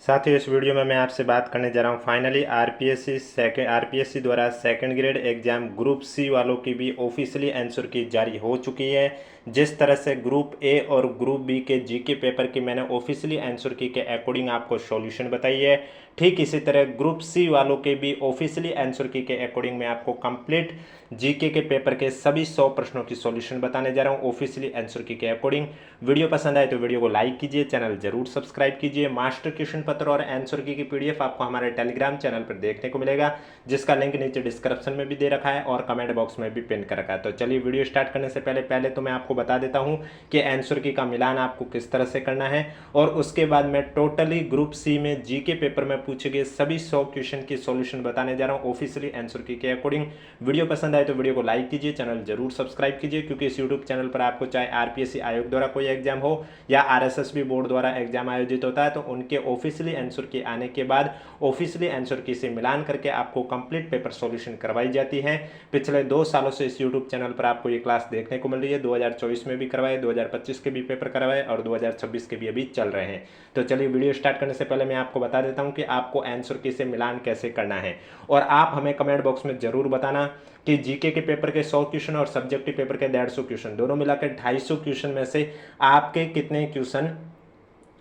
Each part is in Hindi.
साथियों, इस वीडियो में मैं आपसे बात करने जा रहा हूँ फाइनली आरपीएससी द्वारा second grade exam group C वालों की भी ऑफिशियली आंसर की जारी हो चुकी है। जिस तरह से ग्रुप ए और ग्रुप बी के जीके पेपर की मैंने ऑफिशियली आंसर की के अकॉर्डिंग आपको सॉल्यूशन बताई है, ठीक इसी तरह ग्रुप सी वालों के भी ऑफिशियली आंसर की के अकॉर्डिंग मैं आपको कंप्लीट जीके के पेपर के सभी 100 प्रश्नों की सॉल्यूशन बताने जा रहा हूँ ऑफिशियली आंसर की के अकॉर्डिंग। वीडियो पसंद आए तो वीडियो को लाइक कीजिए, चैनल जरूर सब्सक्राइब कीजिए। मास्टर क्वेश्चन पत्र और आंसर की पीडीएफ आपको हमारे टेलीग्राम चैनल पर देखने को मिलेगा, जिसका लिंक नीचे डिस्क्रिप्शन में भी दे रखा है और कमेंट बॉक्स में भी पिन कर रखा है। तो चलिए वीडियो स्टार्ट करने से पहले तो मैं आपको बता देता हूँ कि आंसर की का मिलान आपको किस तरह से करना है, और उसके बाद मैं टोटली ग्रुप सी में जीके पेपर में पूछे गए सभी 100 क्वेश्चन की सॉल्यूशन बताने जा रहा हूँ ऑफिशियली आंसर की के अकॉर्डिंग। वीडियो पसंद आए तो वीडियो को लाइक कीजिए, चैनल जरूर सब्सक्राइब कीजिए, क्योंकि इस यूट्यूब चैनल पर आपको चाहे आरपीएससी आयोग द्वारा कोई एग्जाम हो या आरएसएसबी बोर्ड द्वारा एग्जाम आयोजित होता है तो उनके ऑफिशियली आंसर की आने के बाद ऑफिशियली आंसर की से मिलान करके आपको कंप्लीट पेपर सॉल्यूशन करवाई जाती है। पिछले 2 सालों से इस यूट्यूब चैनल पर आपको ये क्लास देखने को मिल रही है। 2024 में भी करवाए, 2025 के भी पेपर करवाए और 2026 के भी अभी चल रहे हैं। तो चलिए वीडियो स्टार्ट करने से पहले मैं आपको बता देता हूं कि आपको आंसर की से मिलान कैसे करना है, और आप हमें कमेंट बॉक्स में जरूर बताना कि जीके के पेपर के 100 क्वेश्चन और सब्जेक्टिव पेपर के 150 क्वेश्चन दोनों मिलाकर 250 क्वेश्चन में से आपके कितने क्वेश्चन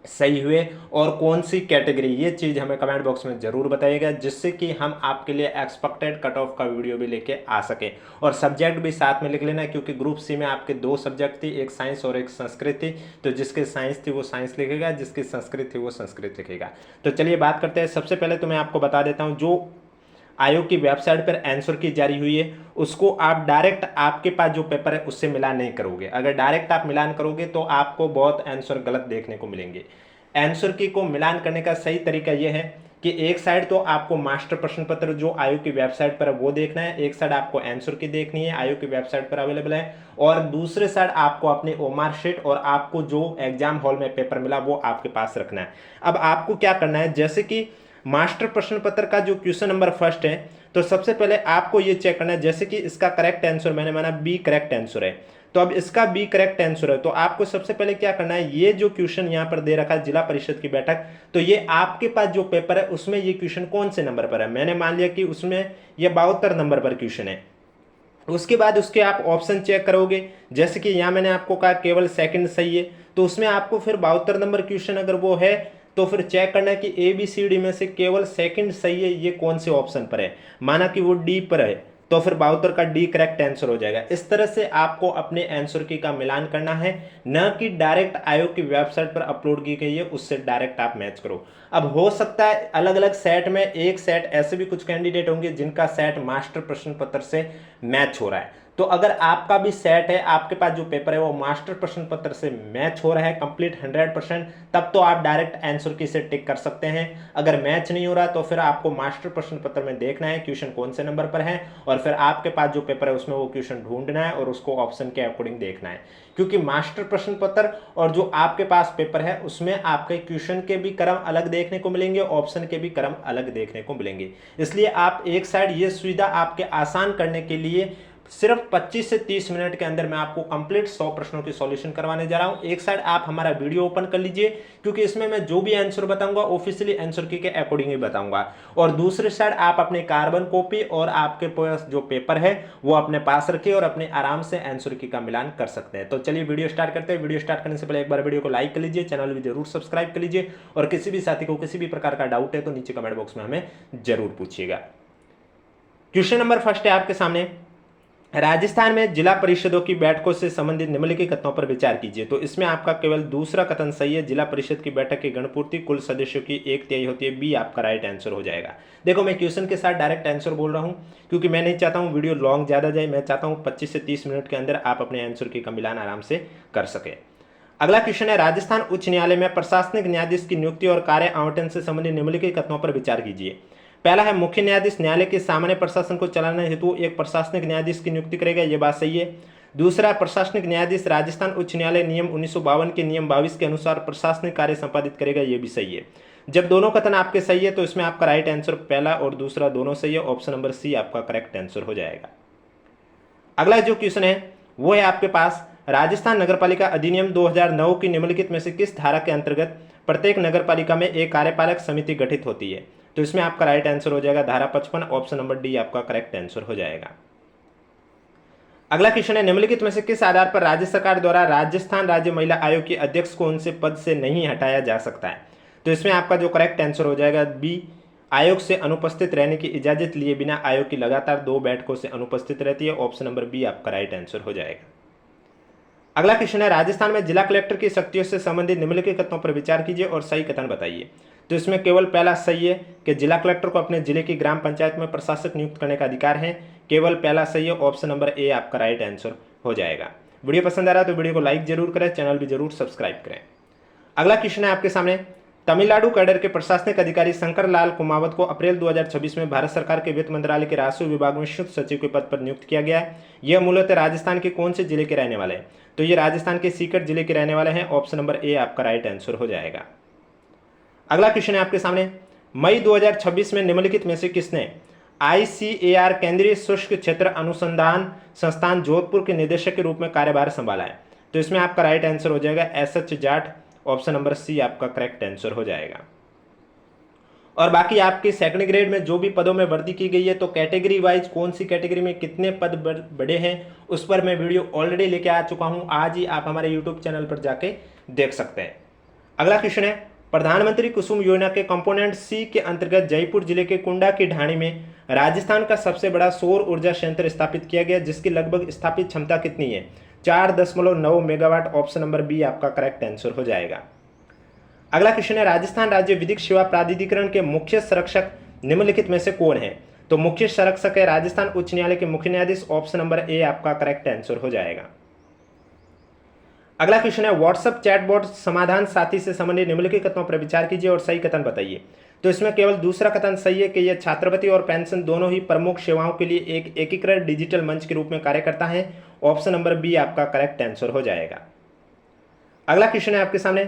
सही हुए और कौन सी कैटेगरी, ये चीज़ हमें कमेंट बॉक्स में जरूर बताइएगा, जिससे कि हम आपके लिए एक्सपेक्टेड कट ऑफ का वीडियो भी लेके आ सके। और सब्जेक्ट भी साथ में लिख लेना, क्योंकि ग्रुप सी में आपके 2 सब्जेक्ट थी, एक साइंस और एक संस्कृत थी। तो जिसके साइंस थी वो साइंस लिखेगा, जिसकी संस्कृत थी वो संस्कृत लिखेगा। तो चलिए बात करते हैं। सबसे पहले तो मैं आपको बता देता हूँ, जो आयोग की वेबसाइट पर आंसर की जारी हुई है उसको आप डायरेक्ट आपके पास जो पेपर है उससे मिलान नहीं करोगे। अगर डायरेक्ट आप मिलान करोगे तो आपको बहुत आंसर गलत देखने को मिलेंगे। आंसर की को मिलान करने का सही तरीका यह है कि एक साइड तो आपको मास्टर प्रश्न पत्र जो आयोग की वेबसाइट पर है वो देखना है, एक साइड आपको आंसर की देखनी है, आयोग की वेबसाइट पर अवेलेबल है, और दूसरे साइड आपको अपनी ओमार शीट और आपको जो एग्जाम हॉल में पेपर मिला वो आपके पास रखना है। अब आपको क्या करना है, जैसे कि मास्टर प्रश्न पत्र का जो क्वेश्चन नंबर फर्स्ट है, तो सबसे पहले आपको ये चेक करना है, जैसे कि इसका करेक्ट आंसर मैंने माना बी करेक्ट आंसर है, तो अब इसका बी करेक्ट आंसर है, तो आपको सबसे पहले क्या करना है, ये जो क्वेश्चन यहां पर दे रखा है जिला परिषद की बैठक, तो ये आपके पास जो पेपर है उसमें ये क्वेश्चन कौन से नंबर पर है। मैंने मान लिया कि उसमें ये 72 नंबर पर क्वेश्चन है। उसके बाद उसके आप ऑप्शन चेक करोगे, जैसे कि यहां मैंने आपको कहा केवल सेकंड सही है, तो उसमें आपको फिर 72 नंबर क्वेश्चन अगर वो है तो फिर चेक करना है कि ए बी सी डी में से केवल सेकंड सही है, ये कौन से ऑप्शन पर है। माना कि वो डी पर है तो फिर 72 का डी करेक्ट आंसर हो जाएगा। इस तरह से आपको अपने आंसर की का मिलान करना है, न कि डायरेक्ट आयोग की वेबसाइट पर अपलोड की गई है उससे डायरेक्ट आप मैच करो। अब हो सकता है अलग अलग सेट में, एक सेट ऐसे भी कुछ कैंडिडेट होंगे जिनका सेट मास्टर प्रश्न पत्र से मैच हो रहा है, तो अगर आपका भी सेट है, आपके पास जो पेपर है वो मास्टर प्रश्न पत्र से मैच हो रहा है कंप्लीट 100%, तब तो आप डायरेक्ट आंसर की से टिक कर सकते हैं। अगर मैच नहीं हो रहा तो फिर आपको मास्टर प्रश्न पत्र में देखना है क्वेश्चन कौन से नंबर पर है, और फिर आपके पास जो पेपर है उसमें वो क्वेश्चन ढूंढना है और उसको ऑप्शन के अकॉर्डिंग देखना है। क्योंकि मास्टर प्रश्न पत्र और जो आपके पास पेपर है उसमें आपके क्वेश्चन के भी क्रम अलग देखने को मिलेंगे, ऑप्शन के भी क्रम अलग देखने को मिलेंगे। इसलिए आप एक साइड ये सुविधा आपके आसान करने के लिए सिर्फ 25 से 30 मिनट के अंदर मैं आपको कंप्लीट 100 प्रश्नों की सॉल्यूशन करवाने जा रहा हूं। एक साइड आप हमारा वीडियो ओपन कर लीजिए, क्योंकि इसमें मैं जो भी आंसर बताऊंगा ऑफिशियली आंसर की के अकॉर्डिंग ही बताऊंगा, और दूसरे साइड आप अपने कार्बन कॉपी और आपके पास जो पेपर है वो अपने पास रखिए और अपने आराम से आंसर की का मिलान कर सकते हैं। तो चलिए वीडियो स्टार्ट करते हैं। वीडियो स्टार्ट करने से पहले एक बार वीडियो को लाइक कर लीजिए, चैनल भी जरूर सब्सक्राइब कर लीजिए, और किसी भी साथी को किसी भी प्रकार का डाउट है तो नीचे कमेंट बॉक्स में हमें जरूर पूछिएगा। क्वेश्चन नंबर फर्स्ट है आपके सामने, राजस्थान में जिला परिषदों की बैठकों से संबंधित निम्नलिखित कथनों पर विचार कीजिए। तो इसमें आपका केवल दूसरा कथन सही है, जिला परिषद की बैठक की गणपूर्ति कुल सदस्यों की 1/3 होती है, बी आपका राइट आंसर हो जाएगा। देखो मैं क्वेश्चन के साथ डायरेक्ट आंसर बोल रहा हूं, क्योंकि मैं नहीं चाहता हूं वीडियो लॉन्ग ज्यादा जाए, मैं चाहता हूं 25 से 30 मिनट के अंदर आप अपने आंसर की का मिलान आराम से कर सके। अगला क्वेश्चन है, राजस्थान उच्च न्यायालय में प्रशासनिक न्यायाधीश की नियुक्ति और कार्य आवंटन से संबंधित निम्नलिखित कथनों पर विचार कीजिए। पहला है, मुख्य न्यायाधीश न्यायालय के सामान्य प्रशासन को चलाने हेतु एक प्रशासनिक न्यायाधीश की नियुक्ति करेगा, यह बात सही है। दूसरा, प्रशासनिक न्यायाधीश राजस्थान उच्च न्यायालय नियम 1952 के नियम 22 के अनुसार प्रशासनिक कार्य संपादित करेगा, यह भी सही है। जब दोनों कथन आपके सही है तो इसमें आपका राइट आंसर पहला और दूसरा दोनों सही है, ऑप्शन नंबर सी आपका करेक्ट आंसर हो जाएगा। अगला जो क्वेश्चन है वो है आपके पास, राजस्थान नगरपालिका अधिनियम 2009 की निम्नलिखित में से किस धारा के अंतर्गत प्रत्येक नगरपालिका में एक कार्यपालक समिति गठित होती है? तो इसमें आपका राइट आंसर हो जाएगा धारा 55, ऑप्शन नंबर डी आपका करेक्ट आंसर हो जाएगा। अगला क्वेश्चन है, निम्नलिखित में से किस आधार पर राज्य सरकार द्वारा राजस्थान राज्य महिला आयोग के अध्यक्ष को उनसे पद से नहीं हटाया जा सकता है? तो इसमें आपका जो करेक्ट आंसर हो जाएगा बी, आयोग से अनुपस्थित रहने की इजाजत लिए बिना आयोग की लगातार 2 बैठकों से अनुपस्थित रहती है। ऑप्शन नंबर बी आपका राइट आंसर हो जाएगा। अगला क्वेश्चन है, राजस्थान में जिला कलेक्टर की शक्तियों से संबंधित निम्नलिखित कथनों पर विचार कीजिए और सही कथन बताइए। तो इसमें केवल पहला सही है कि जिला कलेक्टर को अपने जिले की ग्राम पंचायत में प्रशासक नियुक्त करने का अधिकार है। केवल पहला सही है, ऑप्शन नंबर ए आपका राइट आंसर हो जाएगा। वीडियो पसंद आ रहा है तो वीडियो को लाइक जरूर करें, चैनल भी जरूर सब्सक्राइब करें। अगला क्वेश्चन है आपके सामने, तमिलनाडु कैडर के प्रशासनिक अधिकारी शंकर लाल कुमावत को अप्रैल 2026 में भारत सरकार के वित्त मंत्रालय के राजस्व विभाग में संयुक्त सचिव के पद पर नियुक्त किया गया है। यह मूलतः राजस्थान के कौन से जिले के रहने वाले हैं? तो ये राजस्थान के सीकर जिले के रहने वाले हैं। ऑप्शन नंबर ए आपका राइट आंसर हो जाएगा। अगला क्वेश्चन है आपके सामने, मई 2026 में निम्नलिखित में से किसने ICAR केंद्रीय शुष्क क्षेत्र अनुसंधान संस्थान जोधपुर के निदेशक के रूप में कार्यभार संभाला है? तो इसमें आपका राइट आंसर हो जाएगा SH Jat. Option number C आपका करेक्ट आंसर हो जाएगा। और बाकी आपके सेकंड ग्रेड में जो भी पदों में भर्ती की गई है, तो कैटेगरी वाइज कौन सी कैटेगरी में कितने पद बढ़े हैं उस पर मैं वीडियो ऑलरेडी लेके आ चुका हूं। आज ही आप हमारे यूट्यूब चैनल पर जाके देख सकते हैं। अगला क्वेश्चन है, प्रधानमंत्री कुसुम योजना के कंपोनेंट सी के अंतर्गत जयपुर जिले के कुंडा की ढाणी में राजस्थान का सबसे बड़ा सौर ऊर्जा संयंत्र स्थापित किया गया, जिसकी लगभग स्थापित क्षमता कितनी है? 4.9 मेगावाट। ऑप्शन नंबर बी आपका करेक्ट आंसर हो जाएगा। अगला क्वेश्चन है, राजस्थान राज्य विधिक सेवा प्राधिकरण के मुख्य संरक्षक निम्नलिखित में से कौन है? तो मुख्य संरक्षक है राजस्थान उच्च न्यायालय के मुख्य न्यायाधीश। ऑप्शन नंबर ए आपका करेक्ट आंसर हो जाएगा। अगला क्वेश्चन है, व्हाट्सएप चैटबॉट समाधान साथी से संबंधित निम्नलिखित कथनों पर विचार कीजिए और सही कथन बताइए। तो इसमें केवल दूसरा कथन सही है कि यह छात्रवृत्ति और पेंशन दोनों ही प्रमुख सेवाओं के लिए एक एकीकृत डिजिटल मंच के रूप में कार्य करता है। ऑप्शन नंबर बी आपका करेक्ट आंसर हो जाएगा। अगला क्वेश्चन है आपके सामने,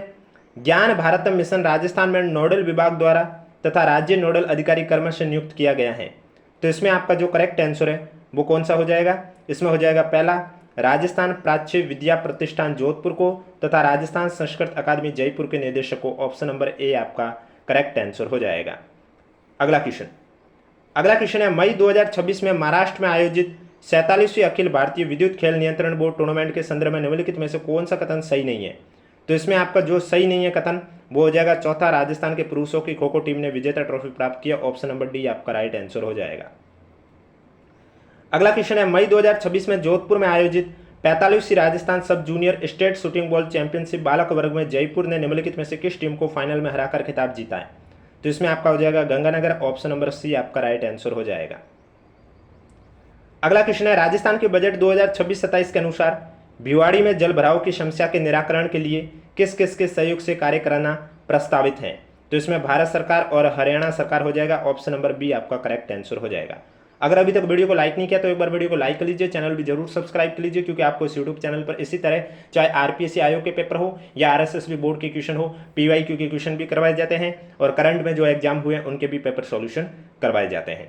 ज्ञान भारत मिशन राजस्थान में नोडल विभाग द्वारा तथा राज्य नोडल अधिकारी क्रमश से नियुक्त किया गया है। तो इसमें आपका जो करेक्ट आंसर है वो कौन सा हो जाएगा? इसमें हो जाएगा पहला, राजस्थान प्राच्य विद्या प्रतिष्ठान जोधपुर को तथा राजस्थान संस्कृत अकादमी जयपुर के निदेशक को। ऑप्शन नंबर ए आपका करेक्ट आंसर हो जाएगा। अगला क्वेश्चन है, मई 2026 में महाराष्ट्र में आयोजित 47वीं अखिल भारतीय विद्युत खेल नियंत्रण बोर्ड टूर्नामेंट के संदर्भ में निम्नलिखित में से कौन सा कथन सही नहीं है? तो इसमें आपका जो सही नहीं है कथन वो हो जाएगा चौथा, राजस्थान के पुरुषों की खो खो टीम ने विजेता ट्रॉफी प्राप्त किया। ऑप्शन नंबर डी आपका राइट आंसर हो जाएगा। अगला क्वेश्चन है, मई 2026 में जोधपुर में आयोजित 45वीं Rajasthan sub junior state shooting ball championship बालक वर्ग में जयपुर ने निम्नलिखित में से किस टीम को फाइनल में हराकर खिताब जीता है? तो इसमें आपका हो जाएगा गंगानगर। ऑप्शन नंबर सी आपका राइट आंसर हो जाएगा। अगला क्वेश्चन है, राजस्थान के बजट 2026-27 के अनुसार भिवाड़ी में जल भराव की समस्या के निराकरण के लिए किस किस के सहयोग से कार्य कराना प्रस्तावित है? तो इसमें भारत सरकार और हरियाणा सरकार हो जाएगा। ऑप्शन नंबर बी आपका करेक्ट आंसर हो जाएगा। अगर अभी तक वीडियो को लाइक नहीं किया तो एक बार वीडियो को लाइक कर लीजिए, चैनल भी जरूर सब्सक्राइब कर लीजिए, क्योंकि आपको इस यूट्यूब चैनल पर इसी तरह चाहे आरपीएससी आयोग के पेपर हो या आरएसएसबी बोर्ड के क्वेश्चन हो, पीवाईक्यू के क्वेश्चन भी करवाए जाते हैं और करंट में जो एग्जाम हुए हैं उनके भी पेपर सॉल्यूशन करवाए जाते हैं।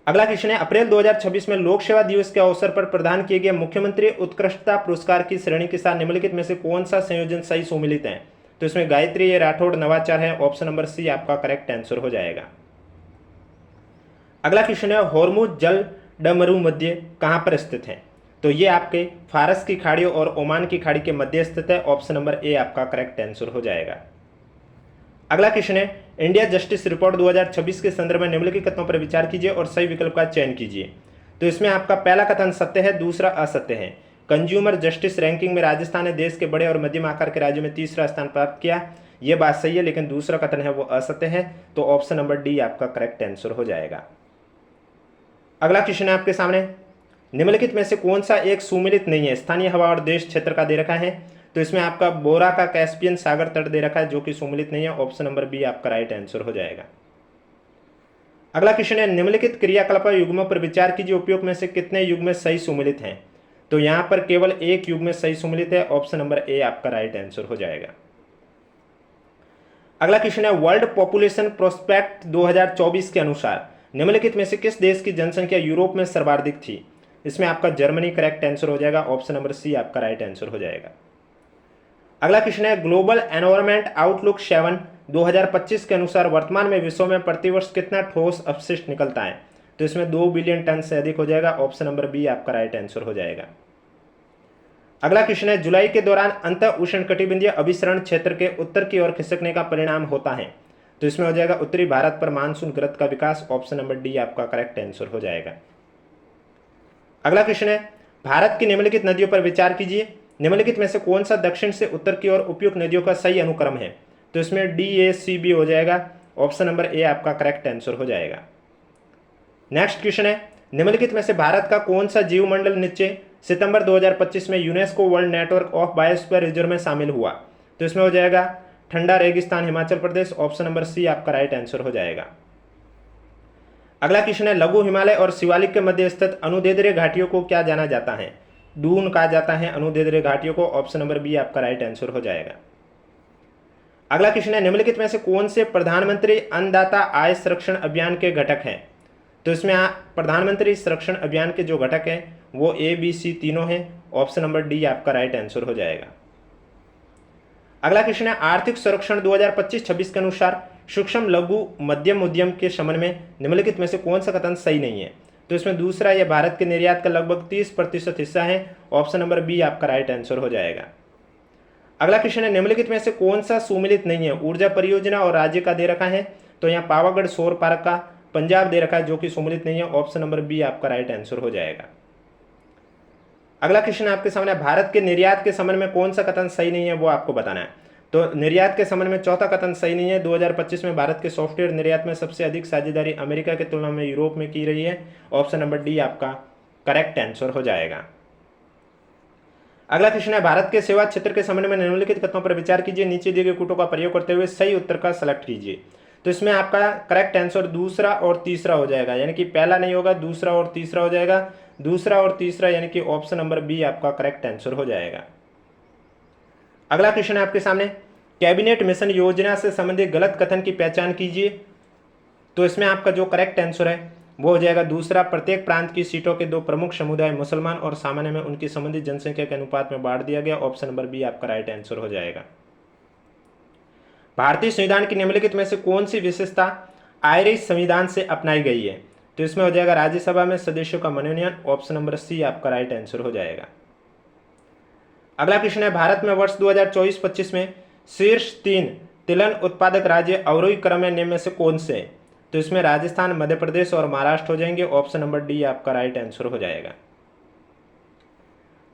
अगला क्वेश्चन है, अप्रैल 2026 में लोक सेवा दिवस के अवसर पर प्रदान किए गए मुख्यमंत्री उत्कृष्टता पुरस्कार की श्रेणी के साथ निम्नलिखित में से कौन सा संयोजन सही सुमिलित है? तो इसमें गायत्री राठौड़ नवाचार है। ऑप्शन नंबर सी आपका करेक्ट आंसर हो जाएगा। अगला क्वेश्चन है, होर्मुज जल डमरू मध्य कहां पर स्थित है? तो ये आपके फारस की खाड़ी और ओमान की खाड़ी के मध्य स्थित है। ऑप्शन नंबर ए आपका करेक्ट आंसर हो जाएगा। अगला क्वेश्चन है, इंडिया जस्टिस रिपोर्ट 2026 के संदर्भ में निम्नलिखित कथनों पर विचार कीजिए और सही विकल्प का चयन कीजिए। तो इसमें आपका पहला कथन सत्य है, दूसरा असत्य है। कंज्यूमर जस्टिस रैंकिंग में राजस्थान ने देश के बड़े और मध्यम आकार के राज्यों में तीसरा स्थान प्राप्त किया। यह बात सही है, लेकिन दूसरा कथन है वो असत्य है। तो ऑप्शन नंबर डी आपका करेक्ट आंसर हो जाएगा। अगला क्वेश्चन है आपके सामने, निम्नलिखित में से कौन सा एक सुमेलित नहीं है? स्थानीय हवा और देश क्षेत्र का दे रखा है, तो इसमें आपका बोरा का कैस्पियन सागर तट दे रखा है जो कि सुमेलित नहीं है। ऑप्शन नंबर बी आपका राइट आंसर हो जाएगा। अगला क्वेश्चन है, निम्नलिखित क्रियाकलाप युग्मों पर विचार कीजिए, उपयोग में से कितने युग्म में सही सुमेलित हैं? तो यहां पर केवल एक युग्म में सही सुमेलित है। ऑप्शन नंबर ए आपका राइट आंसर हो जाएगा। अगला क्वेश्चन है, वर्ल्ड पॉपुलेशन प्रोस्पेक्ट 2024 के अनुसार निम्नलिखित में से किस देश की जनसंख्या यूरोप में सर्वाधिक थी? इसमें आपका जर्मनी करेक्ट आंसर हो जाएगा, ऑप्शन नंबर सी आपका राइट आंसर हो जाएगा। अगला क्वेश्चन है ग्लोबल एनवायरनमेंट आउटलुक 7 2025 के अनुसार वर्तमान में विश्व में प्रतिवर्ष कितना ठोस अपशिष्ट निकलता है? तो इसमें 2 बिलियन टन से अधिक हो जाएगा, ऑप्शन नंबर बी आपका राइट आंसर हो जाएगा। अगला क्वेश्चन है जुलाई के दौरान अंत उष्णकटिबंधीय अभिसरण क्षेत्र के उत्तर की ओर खिसकने का परिणाम होता है? तो इसमें हो जाएगा उत्तरी भारत पर मानसून गिरफ्त का विकास, ऑप्शन नंबर डी आपका करेक्ट आंसर हो जाएगा। अगला क्वेश्चन है भारत की निम्नलिखित नदियों पर विचार कीजिए, निम्नलिखित में से कौन सा दक्षिण से उत्तर की ओर उपयुक्त नदियों का सही अनुक्रम है? तो इसमें डी ए सी बी हो जाएगा, ऑप्शन नंबर ए आपका करेक्ट आंसर हो जाएगा। नेक्स्ट क्वेश्चन है निम्नलिखित में से भारत का कौन सा जीव मंडल निश्चय सितंबर 2025 में UNESCO world network of biosphere reserve में शामिल हुआ? तो इसमें हो जाएगा ठंडा रेगिस्तान Himachal Pradesh, option number C आपका राइट आंसर हो जाएगा। अगला क्वेश्चन है लघु हिमालय और शिवालिक के मध्य स्थित अनुदैर्ध्य घाटियों को क्या जाना जाता है? डून कहा जाता है अनुदैर्ध्य घाटियों को, ऑप्शन नंबर बी आपका राइट आंसर हो जाएगा। अगला क्वेश्चन है निम्नलिखित में से कौन से प्रधानमंत्री अन्नदाता आय संरक्षण अभियान के घटक हैं? तो इसमें प्रधानमंत्री संरक्षण अभियान के जो घटक हैं वो ए बी सी तीनों हैं, ऑप्शन नंबर डी आपका राइट आंसर हो जाएगा। अगला क्वेश्चन है आर्थिक संरक्षण 2025-26 के अनुसार सूक्ष्म लघु मध्यम उद्यम के शमन में निम्नलिखित में से कौन सा कथन सही नहीं है? तो इसमें दूसरा, यह भारत के निर्यात का लगभग 30% हिस्सा है, ऑप्शन नंबर बी आपका राइट आंसर हो जाएगा। अगला क्वेश्चन है निम्नलिखित में से कौन सा सुमिलित नहीं है? ऊर्जा परियोजना और राज्य का दे रखा है, तो यहाँ पावागढ़ सौर पार्क का पंजाब दे रखा है जो कि सुमिलित नहीं है, ऑप्शन नंबर बी आपका राइट आंसर हो जाएगा। अगला क्वेश्चन आपके सामने भारत के निर्यात के संबंध में कौन सा कथन सही नहीं है वो आपको बताना है। तो निर्यात के संबंध में चौथा कथन सही नहीं है, 2025 में भारत के सॉफ्टवेयर निर्यात में सबसे अधिक साझेदारी अमेरिका की तुलना में यूरोप में की रही है, ऑप्शन नंबर डी आपका करेक्ट आंसर हो जाएगा। अगला क्वेश्चन है भारत के सेवा क्षेत्र के संबंध में निम्नलिखित कथनों पर विचार कीजिए, नीचे दिए गए कूटों का प्रयोग करते हुए सही उत्तर का सिलेक्ट कीजिए। तो इसमें आपका करेक्ट आंसर दूसरा और तीसरा हो जाएगा, यानी कि पहला नहीं होगा, दूसरा और तीसरा हो जाएगा, दूसरा और तीसरा यानी कि ऑप्शन नंबर बी आपका करेक्ट आंसर हो जाएगा। अगला क्वेश्चन है आपके सामने कैबिनेट मिशन योजना से संबंधित गलत कथन की पहचान कीजिए। तो इसमें आपका जो करेक्ट आंसर है वो हो जाएगा दूसरा, प्रत्येक प्रांत की सीटों के 2 प्रमुख समुदाय मुसलमान और सामान्य में उनकी संबंधित जनसंख्या के अनुपात में बांट दिया गया, ऑप्शन नंबर बी आपका राइट आंसर हो जाएगा। भारतीय संविधान की निम्नलिखित में से कौन सी विशेषता आयरिश संविधान से अपनाई गई है? तो इसमें हो जाएगा राज्यसभा में सदस्यों का मनोनयन, ऑप्शन नंबर सी आपका राइट आंसर हो जाएगा। अगला क्वेश्चन है भारत में वर्ष 2024-25 में शीर्ष 3 तिलहन उत्पादक राज्य अवरोही क्रम में निम्न में से कौन से? तो इसमें राजस्थान, मध्य प्रदेश और महाराष्ट्र हो जाएंगे, ऑप्शन नंबर डी आपका राइट आंसर हो जाएगा।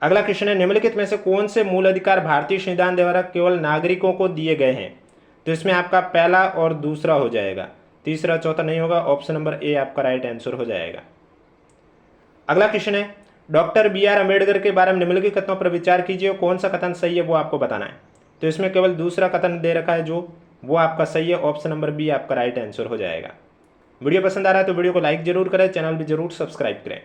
अगला क्वेश्चन है निम्नलिखित में से कौन से मूल अधिकार भारतीय संविधान द्वारा केवल नागरिकों को दिए गए हैं? तो इसमें आपका पहला और दूसरा हो जाएगा, तीसरा चौथा नहीं होगा, ऑप्शन नंबर ए आपका राइट आंसर हो जाएगा। अगला क्वेश्चन है डॉक्टर बी आर अम्बेडकर के बारे में निम्नलिखित कथनों पर विचार कीजिए, कौन सा कथन सही है वो आपको बताना है। तो इसमें केवल दूसरा कथन दे रखा है जो वो आपका सही है, ऑप्शन नंबर बी आपका राइट आंसर हो जाएगा। वीडियो पसंद आ रहा है तो वीडियो को लाइक जरूर करें, चैनल भी जरूर सब्सक्राइब करें।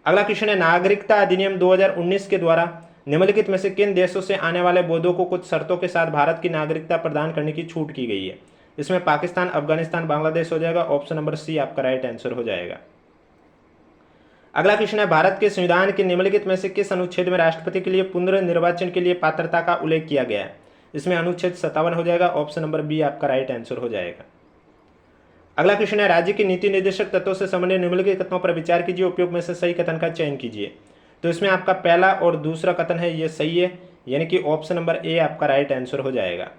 अगला क्वेश्चन है नागरिकता अधिनियम 2019 के द्वारा निम्नलिखित में से किन देशों से आने वाले बौद्धों को कुछ शर्तों के साथ भारत की नागरिकता प्रदान करने की छूट की गई है? इसमें पाकिस्तान, अफगानिस्तान, बांग्लादेश हो जाएगा, ऑप्शन नंबर सी आपका राइट आंसर हो जाएगा। अगला क्वेश्चन है भारत के संविधान के निम्नलिखित में से किस अनुच्छेद में राष्ट्रपति के लिए पुनर्निर्वाचन के लिए पात्रता का उल्लेख किया गया है? इसमें अनुच्छेद 57 हो जाएगा, ऑप्शन नंबर बी आपका राइट आंसर हो जाएगा। अगला क्वेश्चन है राज्य की नीति निर्देशक तत्वों से संबंधित निम्नलिखित कथनों पर विचार कीजिए, उपयोग में से सही कथन का चयन कीजिए। तो इसमें आपका पहला और दूसरा कथन है ये सही है, यानी कि ऑप्शन नंबर ए आपका राइट आंसर हो जाएगा।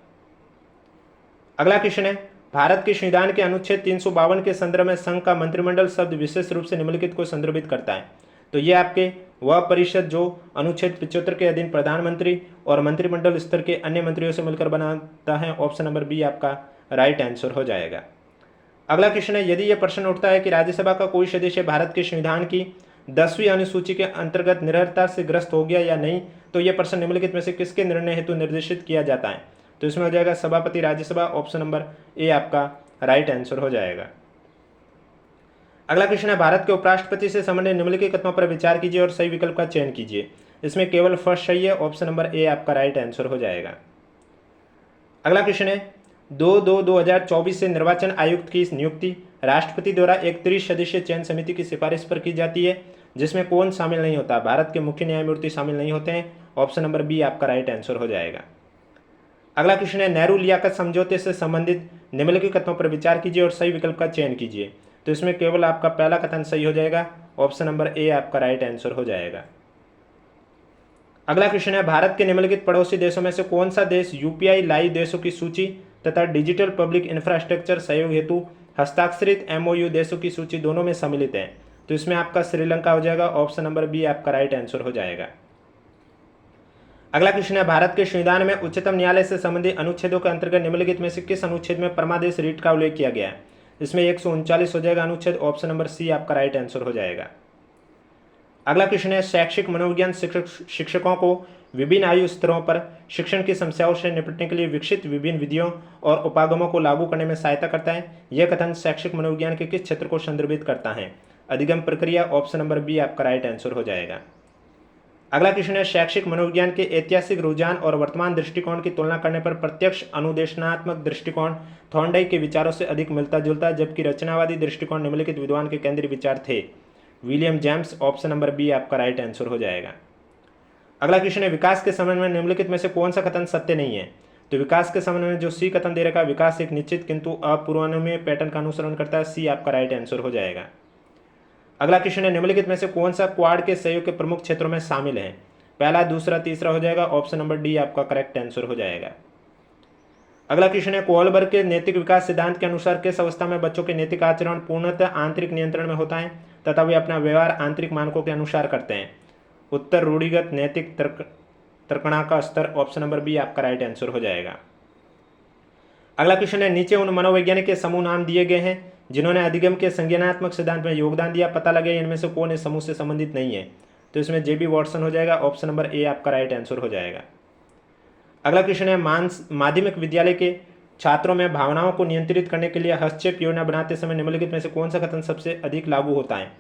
अगला क्वेश्चन है भारत के संविधान के अनुच्छेद 352 के संदर्भ में संघ का मंत्रिमंडल शब्द विशेष रूप से निम्नलिखित को संदर्भित करता है। तो ये आपके वह परिषद जो अनुच्छेद 75 के अधीन प्रधानमंत्री और मंत्रिमंडल स्तर के अन्य मंत्रियों से मिलकर बनाता है, ऑप्शन नंबर बी आपका राइट आंसर हो जाएगा। अगला क्वेश्चन है यदि यह प्रश्न उठता है कि राज्यसभा का कोई सदस्य भारत के संविधान की 10वीं अनुसूची के अंतर्गत निरर्हता से ग्रस्त हो गया या नहीं, तो यह प्रश्न निम्नलिखित में से किसके निर्णय हेतु निर्देशित किया जाता है? तो इसमें हो जाएगा सभापति राज्यसभा, ऑप्शन नंबर ए आपका राइट आंसर हो जाएगा। अगला क्वेश्चन है भारत के उपराष्ट्रपति से संबंधित निम्नलिखित कथनों पर विचार कीजिए और सही विकल्प का चयन कीजिए। इसमें केवल फर्स्ट सही है, ऑप्शन नंबर ए आपका राइट आंसर हो जाएगा। अगला क्वेश्चन है 2/2/2024 से निर्वाचन आयुक्त की नियुक्ति राष्ट्रपति द्वारा एक त्रिसदस्यीय चयन समिति की सिफारिश पर की जाती है, जिसमें कौन शामिल नहीं होता? भारत के मुख्य न्यायमूर्ति शामिल नहीं होते हैं। ऑप्शन नंबर बी आपका राइट आंसर हो जाएगा। अगला क्वेश्चन है, नेहरू लियाकत समझौते से संबंधित निम्नलिखित कथनों पर विचार कीजिए और सही विकल्प का चयन कीजिए। तो इसमें केवल आपका पहला कथन सही हो जाएगा। ऑप्शन नंबर ए आपका राइट आंसर हो जाएगा। अगला क्वेश्चन है, भारत के निम्नलिखित पड़ोसी देशों में से कौन सा देश यूपीआई लाइव देशों की सूची तथा डिजिटल पब्लिक इंफ्रास्ट्रक्चर सहयोग हेतु हस्ताक्षरित एमओयू देशों की सूची दोनों में सम्मिलित है? तो इसमें आपका श्रीलंका हो जाएगा। ऑप्शन नंबर बी आपका राइट आंसर हो जाएगा। अगला क्वेश्चन है, भारत के संविधान में उच्चतम न्यायालय से संबंधित अनुच्छेदों के अंतर्गत निम्नलिखित में से किस अनुच्छेद में परमादेश रीट का उल्लेख किया गया है? इसमें 139 हो जाएगा अनुच्छेद। ऑप्शन नंबर सी आपका राइट आंसर हो जाएगा। अगला क्वेश्चन है, शैक्षिक मनोविज्ञान शिक्षकों को विभिन्न आयु स्तरों पर शिक्षण की समस्याओं से निपटने के लिए विकसित विभिन्न विधियों और उपागमों को लागू करने में सहायता करता है। यह कथन शैक्षिक मनोविज्ञान के किस क्षेत्र को संदर्भित करता है? अधिगम प्रक्रिया। ऑप्शन नंबर बी आपका राइट आंसर हो जाएगा। अगला क्वेश्चन है, शैक्षिक मनोविज्ञान के ऐतिहासिक रुझान और वर्तमान दृष्टिकोण की तुलना करने पर प्रत्यक्ष अनुदेशनात्मक दृष्टिकोण थॉर्नडाइक के विचारों से अधिक मिलता जुलता, जबकि रचनावादी दृष्टिकोण निम्नलिखित विद्वान के केंद्रीय विचार थे? William James. Option number B आपका राइट आंसर हो जाएगा। अगला क्वेश्चन है, विकास के संबंध में निम्नलिखित में से कौन सा कथन सत्य नहीं है? तो विकास के संबंध में जो सी कथन दे रखा है, विकास एक निश्चित किंतु अपूर्वानुमेय पैटर्न का अनुसरण करता है। सी आपका राइट आंसर हो जाएगा। अगला क्वेश्चन है, निम्नलिखित में से कौन सा क्वाड के सहयोग के प्रमुख क्षेत्रों में शामिल है? पहला, दूसरा, तीसरा हो जाएगा। ऑप्शन नंबर डी आपका करेक्ट आंसर हो जाएगा। अगला क्वेश्चन है, कोहलबर्ग के नैतिक विकास सिद्धांत के अनुसार किस अवस्था में बच्चों के नैतिक आचरण पूर्णतः आंतरिक नियंत्रण में होता है तथा वे अपना व्यवहार आंतरिक मानकों के अनुसार करते हैं? उत्तर, रूढ़िगत नैतिक तर्कणा का स्तर। ऑप्शन नंबर बी आपका राइट आंसर हो जाएगा। अगला क्वेश्चन है, नीचे उन मनोवैज्ञानिक के समूह नाम दिए गए हैं जिन्होंने अधिगम के संज्ञानात्मक सिद्धांत में योगदान दिया। पता लगे इनमें से कौन इस समूह से संबंधित नहीं है? तो इसमें जेबी वॉटसन हो जाएगा। ऑप्शन नंबर ए आपका राइट आंसर हो जाएगा। अगला क्वेश्चन है, माध्यमिक विद्यालय के छात्रों में भावनाओं को नियंत्रित करने के लिए हस्तक्षेप योजना बनाते समय निम्नलिखित में से कौन सा कथन सबसे अधिक लागू होता है?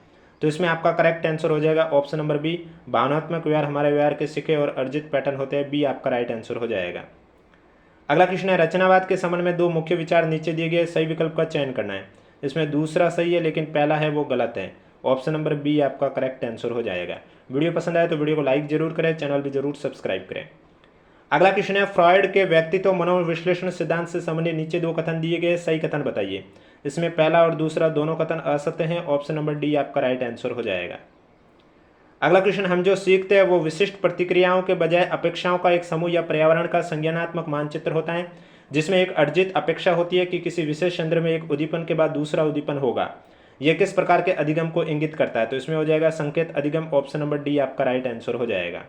तो इसमें आपका करेक्ट आंसर हो जाएगा। ऑप्शन नंबर बी, भावनात्मक व्यवहार हमारे व्यवहार के सीखे और अर्जित पैटर्न होते हैं। बी आपका राइट आंसर हो जाएगा। अगला क्वेश्चन है, रचनावाद के संबंध में दो मुख्य विचार नीचे दिए गए सही विकल्प का चयन करना है। इसमें दूसरा सही है लेकिन पहला है वो गलत है। ऑप्शन नंबर बी आपका करेक्ट आंसर हो जाएगा। वीडियो पसंद आए तो वीडियो को लाइक जरूर करें, चैनल भी जरूर सब्सक्राइब करें। अगला क्वेश्चन है, फ्रॉयड के व्यक्तित्व मनोविश्लेषण सिद्धांत से संबंधित नीचे दो कथन दिए गए सही कथन बताइए। इसमें पहला और दूसरा दोनों कथन असत्य हैं। ऑप्शन नंबर डी आपका राइट आंसर हो जाएगा। अगला क्वेश्चन, हम जो सीखते हैं वो विशिष्ट प्रतिक्रियाओं के बजाय अपेक्षाओं का एक समूह या पर्यावरण का संज्ञानात्मक मानचित्र होता है, जिसमें एक अर्जित अपेक्षा होती है कि किसी विशेष संदर्भ में एक उद्दीपन के बाद दूसरा उद्दीपन होगा। यह किस प्रकार के अधिगम को इंगित करता है? तो इसमें हो जाएगा संकेत अधिगम। ऑप्शन नंबर डी आपका राइट आंसर हो जाएगा।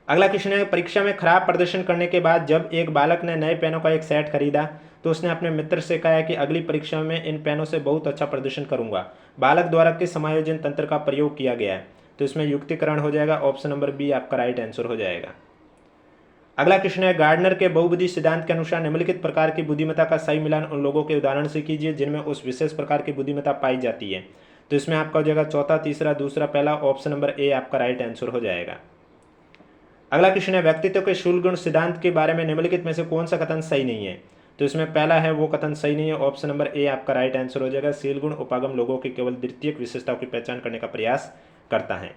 अगला क्वेश्चन है, परीक्षा में खराब प्रदर्शन करने के बाद जब एक बालक ने नए पेनों का एक सेट खरीदा तो उसने अपने मित्र से कहा कि अगली परीक्षा में इन पेनों से बहुत अच्छा प्रदर्शन करूंगा। बालक द्वारा किस समायोजन तंत्र का प्रयोग किया गया है? तो इसमें युक्तिकरण हो जाएगा। ऑप्शन नंबर बी आपका राइट आंसर हो जाएगा। अगला क्वेश्चन है, गार्डनर के बहुबुद्धि सिद्धांत के अनुसार निम्नलिखित प्रकार की बुद्धिमत्ता का सही मिलान उन लोगों के उदाहरण से कीजिए जिनमें उस विशेष प्रकार की बुद्धिमत्ता पाई जाती है। तो इसमें आपका हो जाएगा चौथा, तीसरा, दूसरा, पहला। ऑप्शन नंबर ए आपका राइट आंसर हो जाएगा। अगला क्वेश्चन है, व्यक्तित्व के शूल गुण सिद्धांत के बारे में निम्नलिखित में से कौन सा कथन सही नहीं है? तो इसमें पहला है वो कथन सही नहीं है। ऑप्शन नंबर ए आपका राइट आंसर हो जाएगा। शील गुण उपागम लोगों की केवल द्वितीयक विशेषताओं की पहचान करने का प्रयास करता है।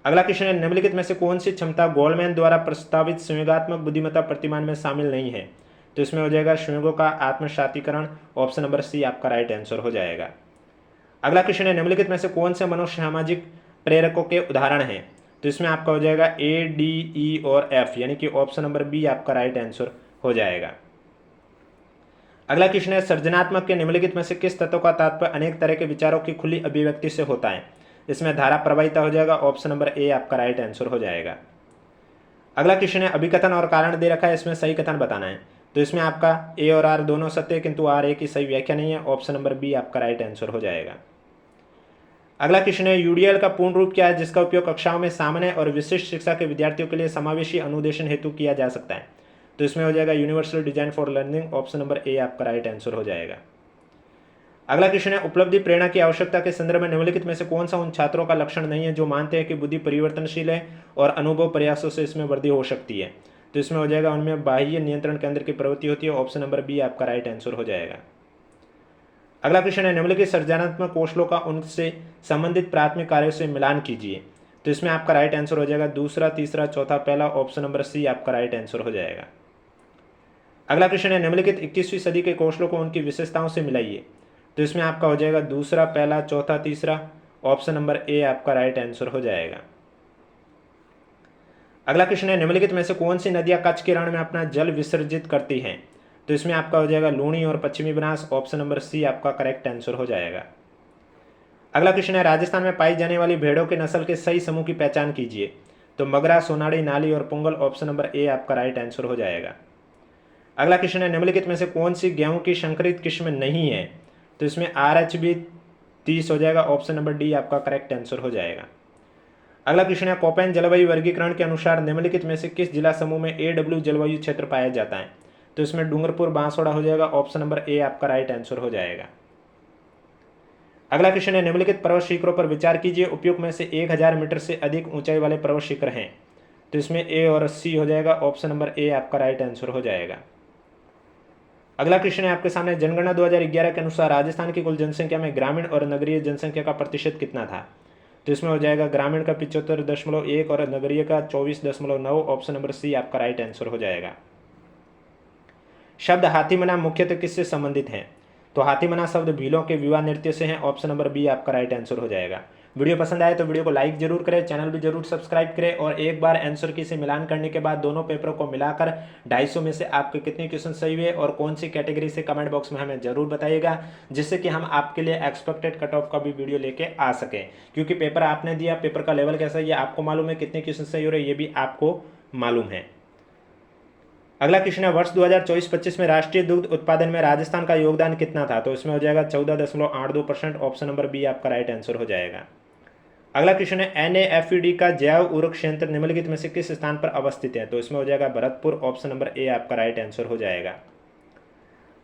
अगला क्वेश्चन है, निम्नलिखित में से कौन सी क्षमता गोल्डमैन द्वारा प्रस्तावित संयोगात्मक बुद्धिमत्ता प्रतिमान में शामिल नहीं है? तो इसमें हो जाएगा संयोगों का आत्मसातीकरण। ऑप्शन नंबर सी आपका राइट आंसर हो जाएगा। अगला क्वेश्चन है, निम्नलिखित में से कौन से मनोसामाजिक प्रेरकों के उदाहरण हैं? तो इसमें आपका हो जाएगा ए, डी, ई और एफ, यानी कि ऑप्शन नंबर बी आपका राइट आंसर हो जाएगा। अगला क्वेश्चन है, सृजनात्मक के निम्नलिखित में से किस तत्व का तात्पर्य अनेक तरह के विचारों की खुली अभिव्यक्ति से होता है? इसमें धारा प्रवाहिता हो जाएगा। ऑप्शन नंबर ए आपका राइट आंसर हो जाएगा। अगला क्वेश्चन है, अभिकथन और कारण दे रखा है, इसमें सही कथन बताना है। तो इसमें आपका ए और आर दोनों सत्य है किंतु आर ए की सही व्याख्या नहीं है। ऑप्शन नंबर बी आपका राइट आंसर हो जाएगा। अगला क्वेश्चन है, यूडीएल का पूर्ण रूप क्या है जिसका उपयोग कक्षाओं में सामान्य और विशिष्ट शिक्षा के विद्यार्थियों के लिए समावेशी अनुदेशन हेतु किया जा सकता है? तो इसमें हो जाएगा universal design for learning. Option number A आपका राइट आंसर हो जाएगा। अगला क्वेश्चन है, उपलब्धि प्रेरणा की आवश्यकता के संदर्भ में निम्नलिखित में से कौन सा उन छात्रों का लक्षण नहीं है जो मानते हैं कि बुद्धि परिवर्तनशील है और अनुभव प्रयासों से इसमें वृद्धि हो सकती है? तो इसमें हो जाएगा उनमें बाह्य नियंत्रण केंद्र की प्रवृत्ति होती है। ऑप्शन नंबर बी आपका राइट आंसर हो जाएगा। अगला क्वेश्चन है, निम्नलिखित सृजनात्मक कौशलों का उनसे संबंधित प्राथमिक कार्यों से मिलान कीजिए। तो इसमें आपका राइट आंसर हो जाएगा दूसरा, तीसरा, चौथा, पहला, ऑप्शन नंबर सी आपका राइट आंसर हो जाएगा। अगला क्वेश्चन है, निम्नलिखित 21वीं सदी के कौशलों को उनकी विशेषताओं से मिलाइए। तो इसमें आपका हो जाएगा दूसरा, पहला, चौथा, तीसरा, ऑप्शन नंबर ए आपका राइट आंसर हो जाएगा। अगला क्वेश्चन है, निम्नलिखित में से कौन सी नदियां कच्छ के रण में अपना जल विसर्जित करती हैं। तो इसमें आपका हो जाएगा लूणी और पश्चिमी बनास, ऑप्शन नंबर सी आपका करेक्ट आंसर हो जाएगा। अगला क्वेश्चन है, राजस्थान में पाई जाने वाली भेड़ों के नस्ल के सही समूह की पहचान कीजिए। तो मगरा, सोनाड़ी, नाली और पुंगल, ऑप्शन नंबर ए आपका राइट आंसर हो जाएगा। अगला क्वेश्चन है, निम्नलिखित में से कौन सी गेहूं की संकरित किस्म नहीं है। तो इसमें RHB 30 हो जाएगा, ऑप्शन नंबर डी आपका करेक्ट आंसर हो जाएगा। अगला क्वेश्चन है, कोपेन जलवायु वर्गीकरण के अनुसार निम्नलिखित में से किस जिला समूह में AW जलवायु क्षेत्र पाया जाता है। तो इसमें डूंगरपुर, बांसवाड़ा हो जाएगा, ऑप्शन नंबर ए आपका राइट आंसर हो जाएगा। अगला क्वेश्चन है, निम्नलिखित पर्वत शिखरों पर विचार कीजिए, उपयुक्त में से 1000 मीटर से अधिक ऊंचाई वाले पर्वत शिखर हैं। तो इसमें ए और सी हो जाएगा, ऑप्शन नंबर ए आपका राइट आंसर हो जाएगा। अगला क्वेश्चन है आपके सामने, जनगणना 2011 के अनुसार राजस्थान की कुल जनसंख्या में ग्रामीण और नगरीय जनसंख्या का प्रतिशत कितना था। तो इसमें हो जाएगा ग्रामीण का 75.1 और नगरीय का 24.9, ऑप्शन नंबर सी आपका राइट आंसर हो जाएगा। शब्द हाथीमना मुख्यतः किससे संबंधित है। तो हाथीमना शब्द भीलों के विवाह नृत्य से है, ऑप्शन नंबर बी आपका राइट आंसर हो जाएगा। वीडियो पसंद आए तो वीडियो को लाइक जरूर करें, चैनल भी जरूर सब्सक्राइब करें और एक बार आंसर की से मिलान करने के बाद दोनों पेपरों को मिलाकर 250 में से आपके कितने क्वेश्चन सही हुए और कौन सी कैटेगरी से कमेंट बॉक्स में हमें जरूर बताइएगा, जिससे कि हम आपके लिए एक्सपेक्टेड कट ऑफ का भी वीडियो लेके आ सकें। क्योंकि पेपर आपने दिया, पेपर का लेवल कैसा है ये आपको मालूम है, कितने क्वेश्चन सही हो रहे हैं ये भी आपको मालूम है। अगला क्वेश्चन है, वर्ष 2024-25 में राष्ट्रीय दुग्ध उत्पादन में राजस्थान का योगदान कितना था। तो इसमें हो जाएगा 14.82%, ऑप्शन नंबर बी आपका राइट आंसर हो जाएगा। अगला क्वेश्चन है, NAFED का जैव उर्वरक संयंत्र निम्नलिखित में से किस स्थान पर अवस्थित है। तो इसमें हो जाएगा भरतपुर, ऑप्शन नंबर ए आपका राइट आंसर हो जाएगा।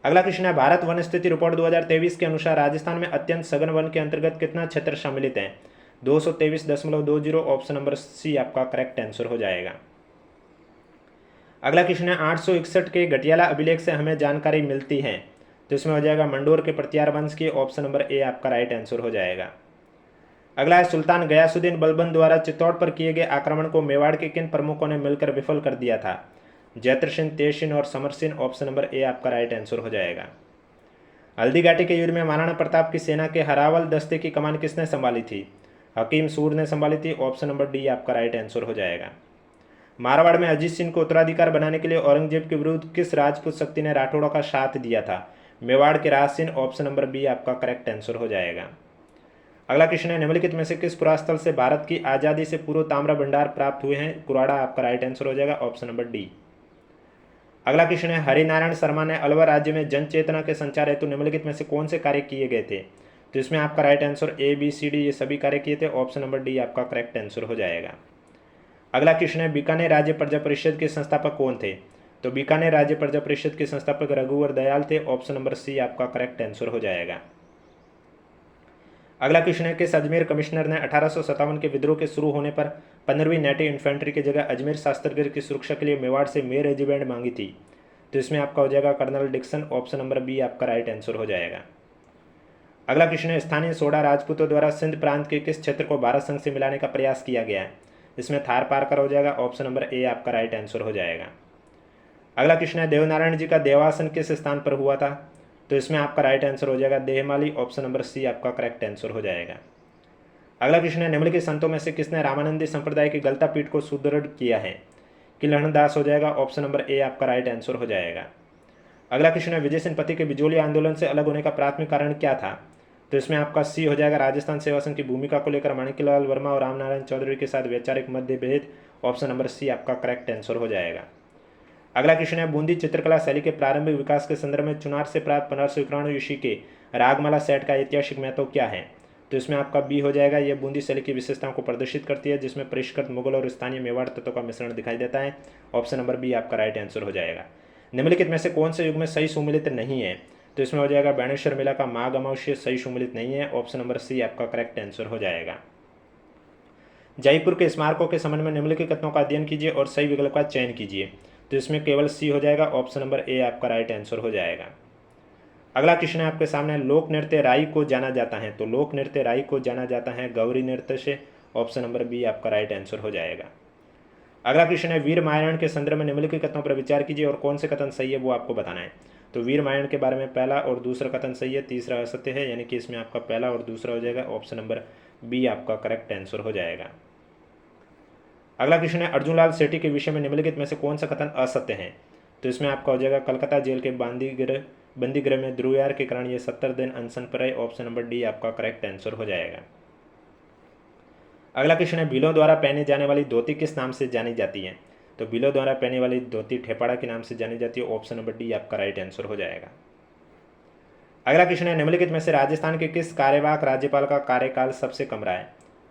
अगला क्वेश्चन है, भारत वन स्थिति रिपोर्ट 2023 के अनुसार राजस्थान में अत्यंत सघन वन के अंतर्गत कितना क्षेत्र सम्मिलित है। 223.20, ऑप्शन नंबर सी आपका करेक्ट आंसर हो जाएगा। अगला क्वेश्चन है, 861 के घटियाला अभिलेख से हमें जानकारी मिलती है। तो इसमें हो जाएगा मंडोर के प्रत्यार वंश की, ऑप्शन नंबर ए आपका राइट आंसर हो जाएगा। अगला है, सुल्तान गयासुद्दीन बलबन द्वारा चित्तौड़ पर किए गए आक्रमण को मेवाड़ के किन प्रमुखों ने मिलकर विफल कर दिया था। जैत्र सिंह, तेज सिंह और Samar Singh, option number A आपका राइट आंसर हो जाएगा। हल्दी घाटी के युद्ध में महाराणा प्रताप की सेना के हरावल दस्ते की कमान किसने संभाली थी। हकीम सूर ने संभाली थी, ऑप्शन नंबर डी आपका राइट आंसर हो जाएगा। मारवाड़ में अजीत सिंह को उत्तराधिकार बनाने के लिए औरंगजेब के विरुद्ध किस राजपूत शक्ति ने राठौड़ों का साथ दिया था। मेवाड़ के Raj Singh, option number B आपका करेक्ट आंसर हो जाएगा। अगला क्वेश्चन है, निम्नलिखित में से किस पुरास्थल से भारत की आज़ादी से पूर्व ताम्र भंडार प्राप्त हुए हैं। कुराड़ा आपका राइट आंसर हो जाएगा, ऑप्शन नंबर डी। अगला क्वेश्चन है, हरिनारायण शर्मा ने अलवर राज्य में जन चेतना के संचार हेतु निम्नलिखित में से कौन से कार्य किए गए थे। तो इसमें आपका राइट आंसर ABCD ये सभी कार्य किए थे, ऑप्शन नंबर डी आपका करेक्ट आंसर हो जाएगा। अगला क्वेश्चन है, बीकानेर राज्य प्रजा परिषद के संस्थापक कौन थे। तो बीकानेर राज्य प्रजा परिषद के संस्थापक रघुवर दयाल थे, ऑप्शन नंबर सी आपका करेक्ट आंसर हो जाएगा। अगला क्वेश्चन है, किस अजमेर कमिश्नर ने 1857 के विद्रोह के शुरू होने पर 15वीं नेटिव इन्फेंट्री की जगह अजमेर शास्त्रगिर की सुरक्षा के लिए मेवाड़ से मे रेजिमेंट मांगी थी। तो इसमें आपका हो जाएगा colonel Dixon, option number B आपका राइट आंसर हो जाएगा। अगला क्वेश्चन है, स्थानीय सोडा राजपूतों द्वारा सिंध प्रांत के किस क्षेत्र को भारत संघ से मिलाने का प्रयास किया गया है। इसमें थार पारकर हो जाएगा, ऑप्शन नंबर ए आपका राइट आंसर हो जाएगा। अगला क्वेश्चन है, देवनारायण जी का देवासन किस स्थान पर हुआ था। तो इसमें आपका राइट आंसर हो जाएगा देहमाली, ऑप्शन नंबर सी आपका करेक्ट आंसर हो जाएगा। अगला क्वेश्चन है, निम्नलिखित संतों में से किसने रामानंदी संप्रदाय की गलता पीठ को सुदृढ़ किया है। किलहण दास हो जाएगा, ऑप्शन नंबर ए आपका राइट आंसर हो जाएगा। अगला क्वेश्चन है, विजय सेनपति के बिजोली आंदोलन से अलग होने का प्राथमिक कारण क्या था। तो इसमें आपका सी हो जाएगा राजस्थान सेवा संघ की भूमिका को लेकर माणिक्यलाल वर्मा और रामनारायण चौधरी के साथ वैचारिक मतभेद, ऑप्शन नंबर सी आपका करेक्ट आंसर हो जाएगा। अगला क्वेश्चन है, बूंदी चित्रकला शैली के प्रारंभिक विकास के संदर्भ में चुनार से प्राप्त 1591 ईस्वी के रागमाला सेट का ऐतिहासिक महत्व क्या है। तो इसमें आपका बी हो जाएगा, यह बूंदी शैली की विशेषताओं को प्रदर्शित करती है, जिसमें परिष्कृत मुगल और स्थानीय मेवाड़ तत्वों का मिश्रण दिखाई देता है, ऑप्शन नंबर बी आपका राइट आंसर हो जाएगा। निम्नलिखित में से कौन से युग में सही सुमिलित नहीं है। तो इसमें हो जाएगा बाणेश्वर मेला का माघ अमावस्या सही सुमिलित नहीं है, ऑप्शन नंबर सी आपका करेक्ट आंसर हो जाएगा। जयपुर के स्मारकों के संबंध में निम्नलिखित कथनों का अध्ययन कीजिए और सही विकल्प का चयन कीजिए। तो इसमें केवल सी हो जाएगा, ऑप्शन नंबर ए आपका राइट आंसर हो जाएगा। अगला क्वेश्चन है आपके सामने, लोक नृत्य राई को जाना जाता है, तो लोक नृत्य राई को जाना जाता है गौरी नृत्य से। ऑप्शन नंबर बी आपका राइट आंसर हो जाएगा। अगला क्वेश्चन है, वीर मायण के संदर्भ में निम्नलिखित कथनों पर विचार कीजिए और कौन से कथन सही है वो आपको बताना है। तो वीर मायण के बारे में पहला और दूसरा कथन सही है, तीसरा असत्य है, यानी कि इसमें आपका पहला और दूसरा हो जाएगा। ऑप्शन नंबर बी आपका करेक्ट आंसर हो जाएगा। अगला क्वेश्चन है, अर्जुनलाल सेठी के विषय में निम्नलिखित में से कौन सा कथन असत्य है। तो इसमें आपका हो जाएगा, कलकत्ता जेल के बंदीगृह में द्रुयार के कारण ये 70 दिन अनशन पर रहे। ऑप्शन नंबर डी आपका करेक्ट आंसर हो जाएगा। अगला क्वेश्चन है, भीलों द्वारा पहने जाने वाली धोती किस नाम से जानी जाती है। तो भीलों द्वारा पहने वाली धोती ठेपाड़ा के नाम से जानी जाती है। ऑप्शन नंबर डी आपका राइट आंसर हो जाएगा। अगला क्वेश्चन है, निम्नलिखित में से राजस्थान के किस कार्यवाहक राज्यपाल का कार्यकाल सबसे कम रहा है।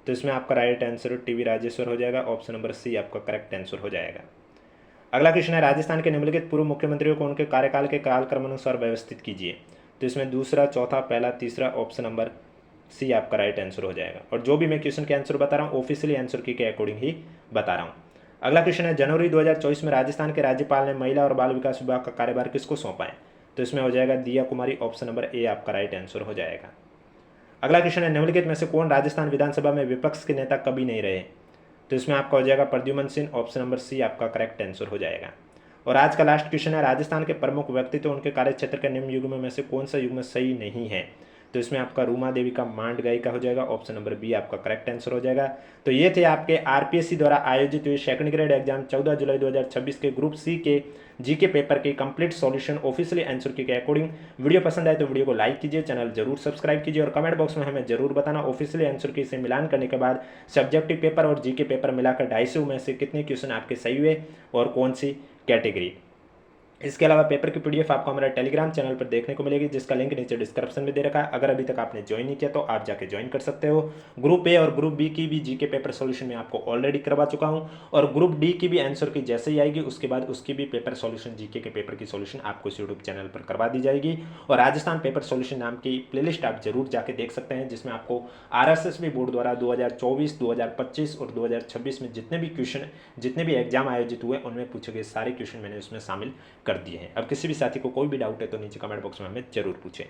तो इसमें आपका राइट आंसर टीवी राजेश्वर हो जाएगा। ऑप्शन नंबर सी आपका करेक्ट आंसर हो जाएगा। अगला क्वेश्चन है, राजस्थान के निम्नलिखित पूर्व मुख्यमंत्रियों को उनके कार्यकाल के कालक्रम अनुसार व्यवस्थित कीजिए। तो इसमें दूसरा, चौथा, पहला, तीसरा, ऑप्शन नंबर सी आपका राइट आंसर हो जाएगा। और जो भी मैं क्वेश्चन के आंसर बता रहा हूँ ऑफिशियली आंसर की के अकॉर्डिंग ही बता रहा हूँ। अगला क्वेश्चन है, जनवरी 2024 में राजस्थान के राज्यपाल ने महिला और बाल विकास विभाग का कार्यभार किसको सौंपा है। तो इसमें हो जाएगा दिया कुमारी। ऑप्शन नंबर ए आपका राइट आंसर हो जाएगा। अगला क्वेश्चन है, निम्नलिखित में से कौन राजस्थान विधानसभा में विपक्ष के नेता कभी नहीं रहे। तो इसमें आपका हो जाएगा Pradyumn Singh. Option number C आपका करेक्ट आंसर हो जाएगा। और आज का लास्ट क्वेश्चन है, राजस्थान के प्रमुख व्यक्तित्व उनके कार्यक्षेत्र के निम्न युग्म में से कौन सा युग्म सही नहीं है। तो इसमें आपका रूमा देवी का मांड गायिका हो जाएगा। ऑप्शन नंबर बी आपका करेक्ट आंसर हो जाएगा। तो ये थे आपके आरपीएससी द्वारा आयोजित हुए सेकंड ग्रेड एग्जाम 14 जुलाई 2026 के ग्रुप सी के जीके पेपर के कंप्लीट सॉल्यूशन ऑफिशियली आंसर की के अकॉर्डिंग। वीडियो पसंद आए तो वीडियो को लाइक कीजिए, चैनल जरूर सब्सक्राइब कीजिए और कमेंट बॉक्स में हमें जरूर बताना ऑफिशियली आंसर की से मिलान करने के बाद सब्जेक्टिव पेपर और जीके पेपर मिलाकर 250 में से कितने क्वेश्चन आपके सही हुए और कौन सी कैटेगरी। इसके अलावा पेपर की पीडीएफ आपको हमारे टेलीग्राम चैनल पर देखने को मिलेगी, जिसका लिंक नीचे डिस्क्रिप्शन में दे रखा है। अगर अभी तक आपने ज्वाइन नहीं किया तो आप जाके ज्वाइन कर सकते हो। ग्रुप ए और ग्रुप बी की भी जीके पेपर सॉल्यूशन में आपको ऑलरेडी करवा चुका हूं और ग्रुप डी की भी आंसर की जैसे ही आएगी उसके बाद उसकी भी पेपर सॉल्यूशन जीके के पेपर की सॉल्यूशन आपको इस यूट्यूब चैनल पर करवा दी जाएगी। और राजस्थान पेपर सॉल्यूशन नाम की प्लेलिस्ट आप जरूर जाके देख सकते हैं, जिसमें आपको आरएसएसबी बोर्ड द्वारा 2024, 2025 और 2026 में जितने भी एग्जाम आयोजित हुए उनमें पूछे गए सारे क्वेश्चन मैंने उसमें शामिल कर दिए हैं। अब किसी भी साथी को कोई भी डाउट है तो नीचे कमेंट बॉक्स में हमें जरूर पूछें।